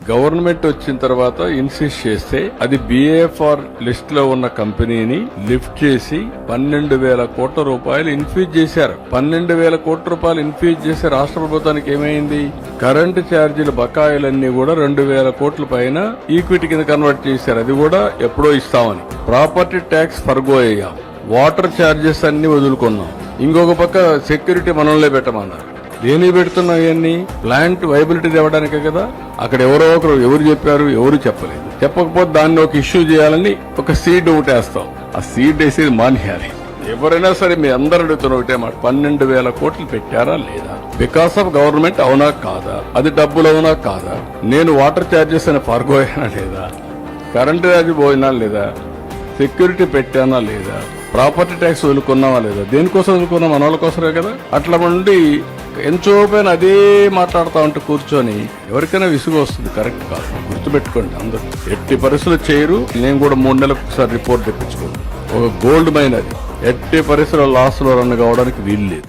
Government వచ్చిన తర్వాత insist చేస్తే అది బిఏఎఫ్ఆర్ లిస్ట్ లో ఉన్న కంపెనీని లిఫ్ట్ చేసి 12,000 కోట్ల రూపాయలు ఇన్ఫ్యూజ్ చేశారు. 12,000 కోట్ల రూపాయలు ఇన్ఫ్యూజ్ చేసి రాష్ట్ర ప్రభుత్వానికి ఏమైంది? కరెంటు ఛార్జీల బకాయిలన్నీ కూడా 2,000 కోట్ల పైన ఈక్విటీ కింద కన్వర్ట్ చేశారు. అది కూడా ఎప్పుడో ఇస్తామని. ప్రాపర్టీ ట్యాక్స్ ఫర్గో అయ్యాం. వాటర్ ఛార్జెస్ అన్ని వదులుకున్నాం. ఇంకొక పక్క సెక్యూరిటీ మనల్నే పెట్టమన్నారు. దేనికి పెడుతున్నాం? ఇవన్నీ ప్లాంట్ వైబిలిటీ తేవడానికే కదా. అక్కడ ఎవరో ఒకరు ఎవరు చెప్పారు? ఎవరు చెప్పలేదు. చెప్పకపోతే దాన్ని ఒక ఇష్యూ చేయాలని ఒక సీడ్ ఒకటేస్తాం. ఆ సీడ్ వేసేది మానేయాలి. ఎవరైనా సరే మీ అందరూ అడుగుతున్న ఒకటే మాట, 12,000 కోట్లు పెట్టారా లేదా? బికాస్ ఆఫ్ గవర్నమెంట్ అవునా కాదా? అది డబ్బులు అవునా కాదా? నేను వాటర్ ఛార్జెస్ అని ఫర్గోయానా లేదా? కరెంటు ఛార్జీ పోయినా లేదా? సెక్యూరిటీ పెట్టానా లేదా? ప్రాపర్టీ ట్యాక్స్ వదులుకున్నావా లేదా? దేనికోసం వదులుకున్నాం? మన వాళ్ళ కోసమే కదా. అట్లా ఉండి ఎంచోపైన అదే మాట్లాడుతూ ఉంటే కూర్చొని ఎవరికైనా విసుగు వస్తుంది. కరెక్ట్ కాదు. గుర్తుపెట్టుకోండి అందరూ. ఎట్టి పరిస్థితులు చేయరు. నేను కూడా 3 నెలలకు ఒకసారి రిపోర్ట్ తెప్పించుకోండి. ఒక గోల్డ్ మైన్ అది ఎట్టి పరిస్థితుల్లో లాస్ లో రన్ కావడానికి వీలు లేదు.